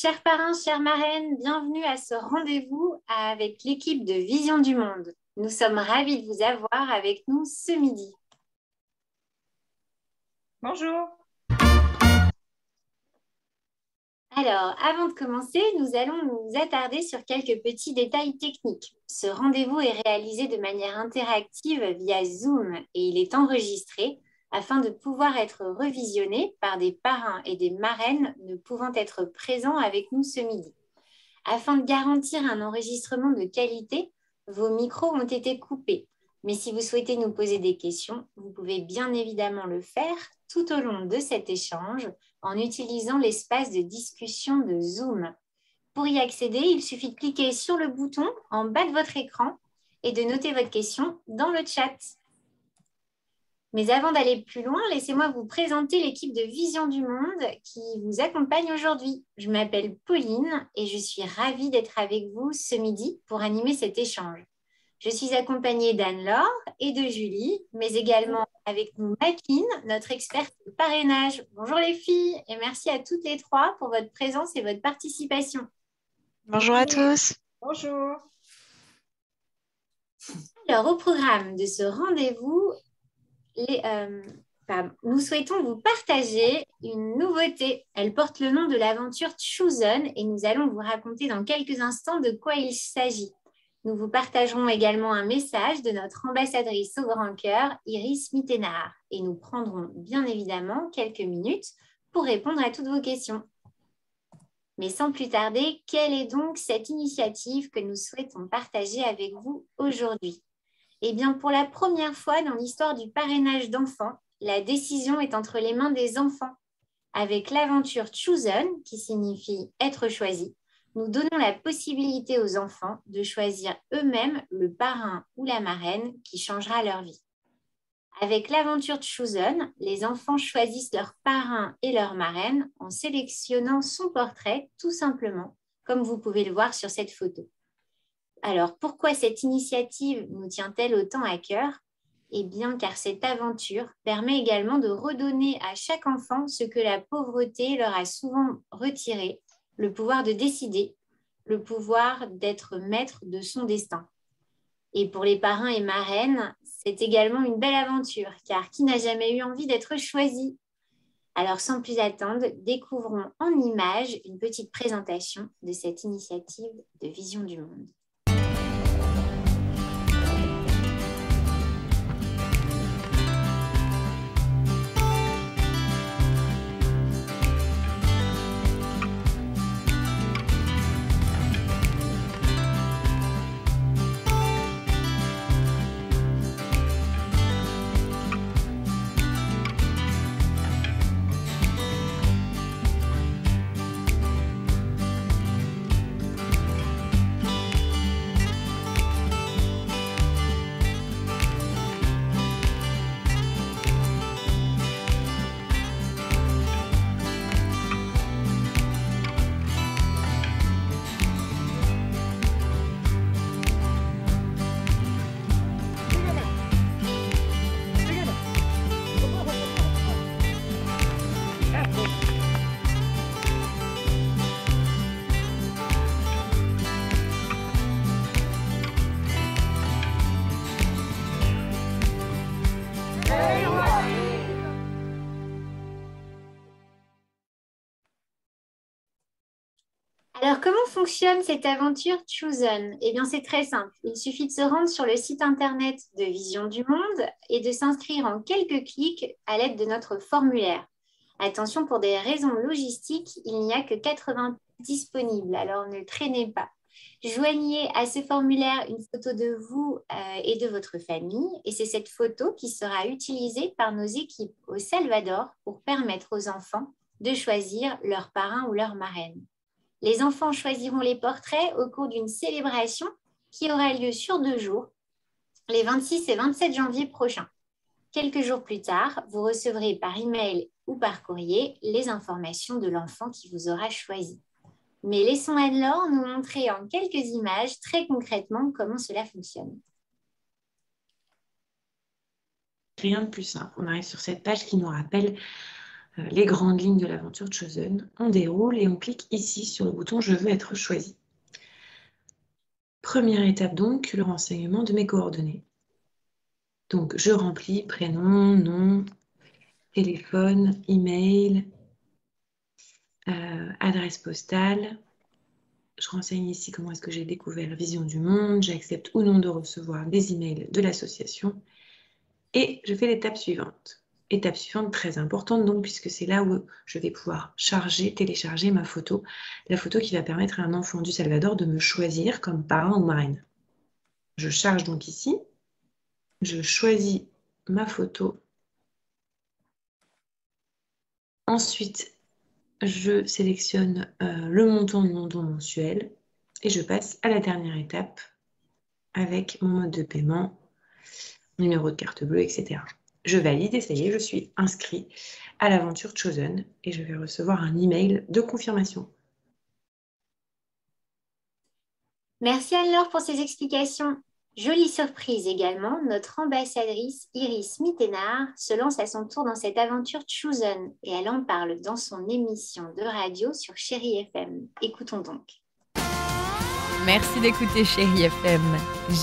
Chers parrains, chères marraines, bienvenue à ce rendez-vous avec l'équipe de Vision du Monde. Nous sommes ravis de vous avoir avec nous ce midi. Bonjour. Alors, avant de commencer, nous allons nous attarder sur quelques petits détails techniques. Ce rendez-vous est réalisé de manière interactive via Zoom et il est enregistré afin de pouvoir être revisionné par des parrains et des marraines ne pouvant être présents avec nous ce midi. Afin de garantir un enregistrement de qualité, vos micros ont été coupés. Mais si vous souhaitez nous poser des questions, vous pouvez bien évidemment le faire tout au long de cet échange en utilisant l'espace de discussion de Zoom. Pour y accéder, il suffit de cliquer sur le bouton en bas de votre écran et de noter votre question dans le chat. Mais avant d'aller plus loin, laissez-moi vous présenter l'équipe de Vision du Monde qui vous accompagne aujourd'hui. Je m'appelle Pauline et je suis ravie d'être avec vous ce midi pour animer cet échange. Je suis accompagnée d'Anne-Laure et de Julie, mais également avec nous Makine, notre experte de parrainage. Bonjour les filles et merci à toutes les trois pour votre présence et votre participation. Bonjour à tous. Bonjour. Alors, au programme de ce rendez-vous, nous souhaitons vous partager une nouveauté. Elle porte le nom de l'aventure Chosen et nous allons vous raconter dans quelques instants de quoi il s'agit. Nous vous partagerons également un message de notre ambassadrice au grand cœur, Iris Mittenard, et nous prendrons bien évidemment quelques minutes pour répondre à toutes vos questions. Mais sans plus tarder, quelle est donc cette initiative que nous souhaitons partager avec vous aujourd'hui ? Eh bien, pour la première fois dans l'histoire du parrainage d'enfants, la décision est entre les mains des enfants. Avec l'aventure Chosen, qui signifie être choisi, nous donnons la possibilité aux enfants de choisir eux-mêmes le parrain ou la marraine qui changera leur vie. Avec l'aventure Chosen, les enfants choisissent leur parrain et leur marraine en sélectionnant son portrait tout simplement, comme vous pouvez le voir sur cette photo. Alors, pourquoi cette initiative nous tient-elle autant à cœur ? Eh bien, car cette aventure permet également de redonner à chaque enfant ce que la pauvreté leur a souvent retiré, le pouvoir de décider, le pouvoir d'être maître de son destin. Et pour les parrains et marraines, c'est également une belle aventure, car qui n'a jamais eu envie d'être choisi ? Alors, sans plus attendre, découvrons en images une petite présentation de cette initiative de Vision du Monde. Alors, comment fonctionne cette aventure Chosen ? Eh bien, c'est très simple. Il suffit de se rendre sur le site internet de Vision du Monde et de s'inscrire en quelques clics à l'aide de notre formulaire. Attention, pour des raisons logistiques, il n'y a que 80 disponibles, alors ne traînez pas. Joignez à ce formulaire une photo de vous et de votre famille et c'est cette photo qui sera utilisée par nos équipes au Salvador pour permettre aux enfants de choisir leur parrain ou leur marraine. Les enfants choisiront les portraits au cours d'une célébration qui aura lieu sur 2 jours, les 26 et 27 janvier prochains. Quelques jours plus tard, vous recevrez par email ou par courrier les informations de l'enfant qui vous aura choisi. Mais laissons Anne-Laure nous montrer en quelques images très concrètement comment cela fonctionne. Rien de plus simple. On arrive sur cette page qui nous rappelle les grandes lignes de l'aventure Chosen. On déroule et on clique ici sur le bouton « Je veux être choisi ». Première étape donc, le renseignement de mes coordonnées. Donc, je remplis prénom, nom, téléphone, email, adresse postale. Je renseigne ici comment est-ce que j'ai découvert Vision du Monde. J'accepte ou non de recevoir des emails de l'association. Et je fais l'étape suivante. Étape suivante très importante donc, puisque c'est là où je vais pouvoir télécharger ma photo. La photo qui va permettre à un enfant du Salvador de me choisir comme parrain ou marraine. Je charge donc ici. Je choisis ma photo. Ensuite, je sélectionne le montant de mon don mensuel et je passe à la dernière étape avec mon mode de paiement, numéro de carte bleue, etc. Je valide et ça y est, je suis inscrit à l'aventure Chosen et je vais recevoir un email de confirmation. Merci Anne-Laure pour ces explications. Jolie surprise également, notre ambassadrice Iris Mittenard se lance à son tour dans cette aventure Chosen et elle en parle dans son émission de radio sur Chérie FM. Écoutons donc. Merci d'écouter Chérie FM.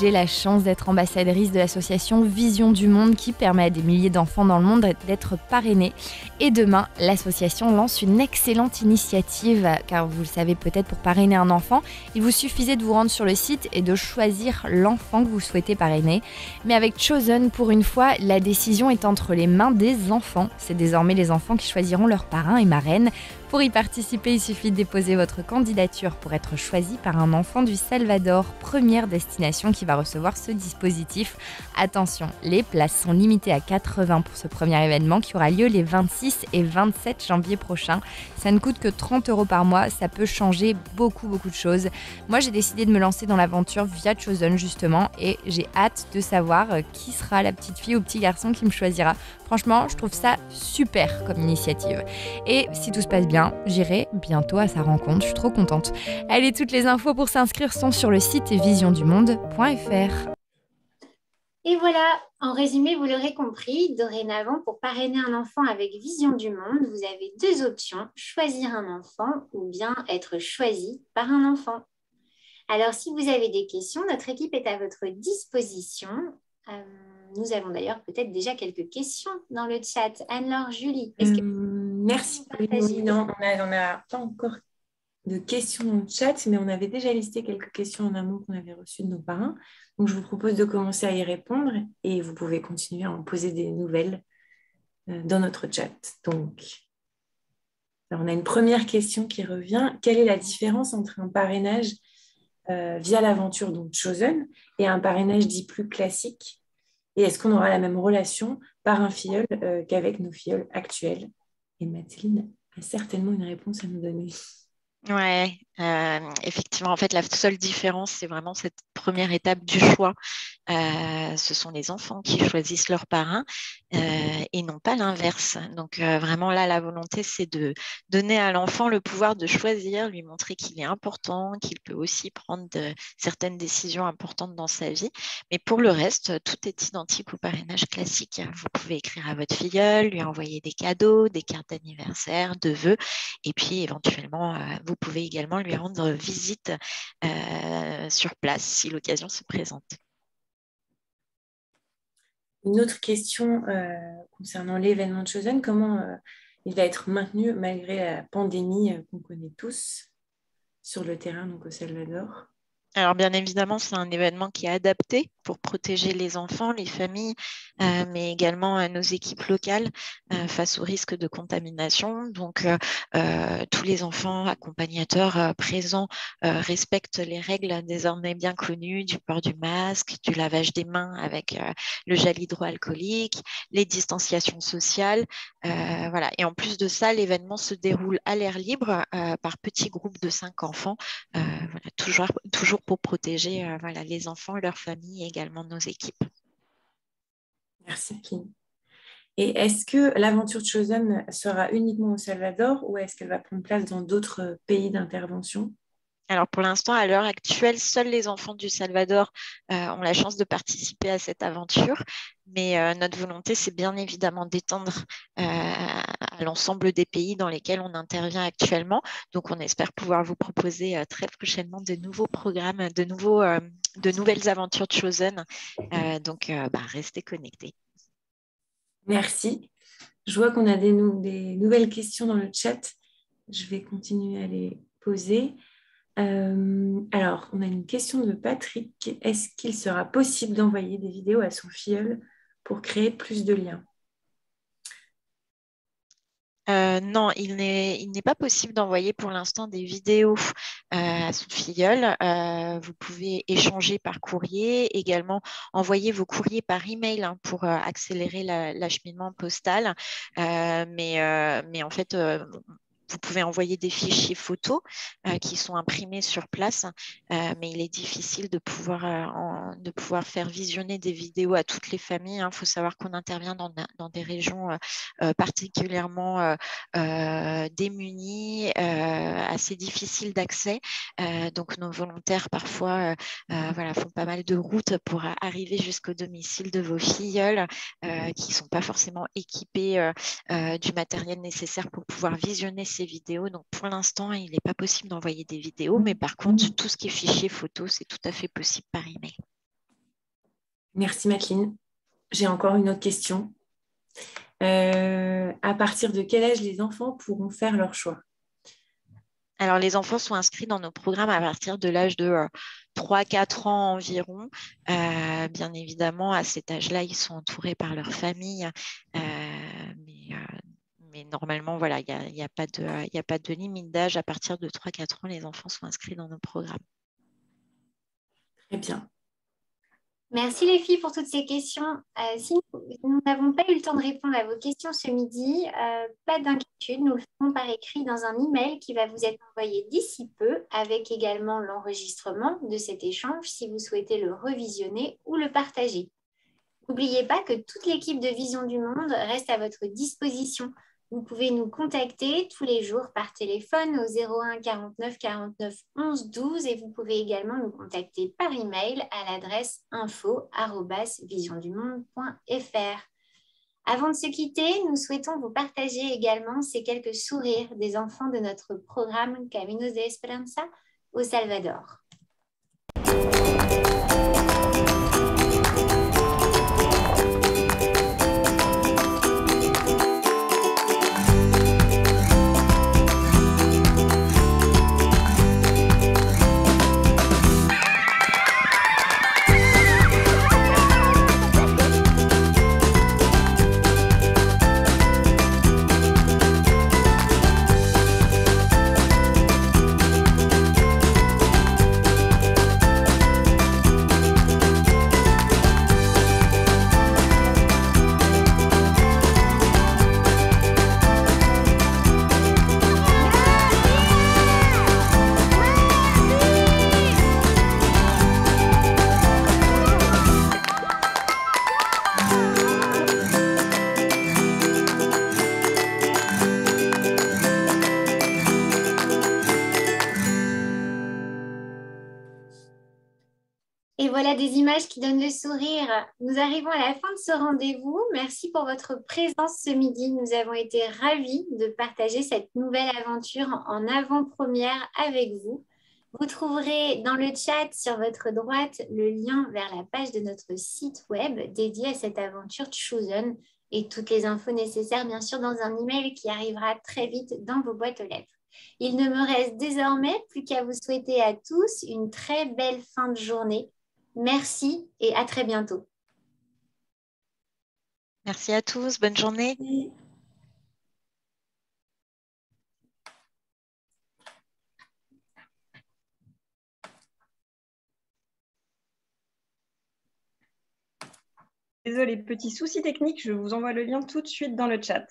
J'ai la chance d'être ambassadrice de l'association Vision du Monde qui permet à des milliers d'enfants dans le monde d'être parrainés. Et demain, l'association lance une excellente initiative, car vous le savez peut-être, pour parrainer un enfant, il vous suffisait de vous rendre sur le site et de choisir l'enfant que vous souhaitez parrainer. Mais avec Chosen, pour une fois, la décision est entre les mains des enfants. C'est désormais les enfants qui choisiront leurs parrains et marraines. Pour y participer, il suffit de déposer votre candidature pour être choisi par un enfant du Salvador, première destination qui va recevoir ce dispositif. Attention, les places sont limitées à 80 pour ce premier événement qui aura lieu les 26 et 27 janvier prochains. Ça ne coûte que 30 € par mois, ça peut changer beaucoup de choses. Moi, j'ai décidé de me lancer dans l'aventure via Chosen justement et j'ai hâte de savoir qui sera la petite fille ou petit garçon qui me choisira. Franchement, je trouve ça super comme initiative. Et si tout se passe bien, j'irai bientôt à sa rencontre, je suis trop contente. Allez, toutes les infos pour s'inscrire sont sur le site visiondumonde.fr. Et voilà, en résumé, vous l'aurez compris, dorénavant, pour parrainer un enfant avec Vision du Monde, vous avez deux options, choisir un enfant ou bien être choisi par un enfant. Alors, si vous avez des questions, notre équipe est à votre disposition. Nous avons d'ailleurs peut-être déjà quelques questions dans le chat. Anne-Laure, Julie, est-ce que merci. Oui, non, on n'a pas encore de questions dans le chat, mais on avait déjà listé quelques questions en amont qu'on avait reçues de nos parrains. Donc, je vous propose de commencer à y répondre et vous pouvez continuer à en poser des nouvelles dans notre chat. Donc, alors, on a une première question qui revient. Quelle est la différence entre un parrainage via l'aventure donc Chosen et un parrainage dit plus classique? Et est-ce qu'on aura la même relation par un filleul qu'avec nos filleuls actuels? Et Mathilde a certainement une réponse à nous donner. Ouais, effectivement, en fait, la seule différence, c'est vraiment cette première étape du choix. Ce sont les enfants qui choisissent leurs parrains et non pas l'inverse. Donc, vraiment, là, la volonté, c'est de donner à l'enfant le pouvoir de choisir, lui montrer qu'il est important, qu'il peut aussi prendre certaines décisions importantes dans sa vie. Mais pour le reste, tout est identique au parrainage classique. Vous pouvez écrire à votre filleul, lui envoyer des cadeaux, des cartes d'anniversaire, de vœux, et puis éventuellement, vous pouvez également lui rendre visite sur place si l'occasion se présente. Une autre question concernant l'événement de Chosen, comment il va être maintenu malgré la pandémie qu'on connaît tous sur le terrain, donc au Salvador? Alors, bien évidemment, c'est un événement qui est adapté pour protéger les enfants, les familles, mais également nos équipes locales face au risque de contamination. Donc, tous les enfants accompagnateurs présents respectent les règles désormais bien connues du port du masque, du lavage des mains avec le gel hydroalcoolique, les distanciations sociales. Voilà. Et en plus de ça, l'événement se déroule à l'air libre par petits groupes de 5 enfants, voilà, toujours pour protéger voilà, les enfants, leurs familles et également nos équipes. Merci, Kim. Et est-ce que l'aventure Chosen sera uniquement au Salvador ou est-ce qu'elle va prendre place dans d'autres pays d'intervention? Alors pour l'instant, à l'heure actuelle, seuls les enfants du Salvador ont la chance de participer à cette aventure. Mais notre volonté, c'est bien évidemment d'étendre à à l'ensemble des pays dans lesquels on intervient actuellement. Donc, on espère pouvoir vous proposer très prochainement de nouveaux programmes, de nouvelles aventures de Chosen. Donc, restez connectés. Merci. Je vois qu'on a des nouvelles questions dans le chat. Je vais continuer à les poser. Alors, on a une question de Patrick. Est-ce qu'il sera possible d'envoyer des vidéos à son filleul pour créer plus de liens? Non, il n'est pas possible d'envoyer pour l'instant des vidéos à son filleul. Vous pouvez échanger par courrier, également envoyer vos courriers par email pour accélérer l'acheminement postal. Mais en fait, vous pouvez envoyer des fichiers photos qui sont imprimés sur place, mais il est difficile de pouvoir faire visionner des vidéos à toutes les familles. Il faut savoir qu'on intervient dans des régions particulièrement démunies, assez difficiles d'accès. Donc nos volontaires parfois font pas mal de routes pour arriver jusqu'au domicile de vos filleuls qui ne sont pas forcément équipés du matériel nécessaire pour pouvoir visionner ces vidéos. Donc, pour l'instant, il n'est pas possible d'envoyer des vidéos, mais par contre, tout ce qui est fichier photo, c'est tout à fait possible par email. Merci, Madeleine. J'ai encore une autre question. À partir de quel âge les enfants pourront faire leur choix? Alors, les enfants sont inscrits dans nos programmes à partir de l'âge de 3-4 ans environ. Bien évidemment, à cet âge-là, ils sont entourés par leur famille. Mais normalement, voilà, il n'y a pas de limite d'âge. À partir de 3-4 ans, les enfants sont inscrits dans nos programmes. Très bien. Merci les filles pour toutes ces questions. Si nous n'avons pas eu le temps de répondre à vos questions ce midi, pas d'inquiétude, nous le ferons par écrit dans un email qui va vous être envoyé d'ici peu, avec également l'enregistrement de cet échange si vous souhaitez le revisionner ou le partager. N'oubliez pas que toute l'équipe de Vision du Monde reste à votre disposition. Vous pouvez nous contacter tous les jours par téléphone au 01 49 49 11 12 et vous pouvez également nous contacter par email à l'adresse info@visiondumonde.fr. Avant de se quitter, nous souhaitons vous partager également ces quelques sourires des enfants de notre programme Caminos de Esperanza au Salvador. Et voilà des images qui donnent le sourire. Nous arrivons à la fin de ce rendez-vous. Merci pour votre présence ce midi. Nous avons été ravis de partager cette nouvelle aventure en avant-première avec vous. Vous trouverez dans le chat sur votre droite le lien vers la page de notre site web dédié à cette aventure Chosen et toutes les infos nécessaires, bien sûr, dans un email qui arrivera très vite dans vos boîtes aux lettres. Il ne me reste désormais plus qu'à vous souhaiter à tous une très belle fin de journée. Merci et à très bientôt. Merci à tous. Bonne journée. Désolée, petit souci technique, je vous envoie le lien tout de suite dans le chat.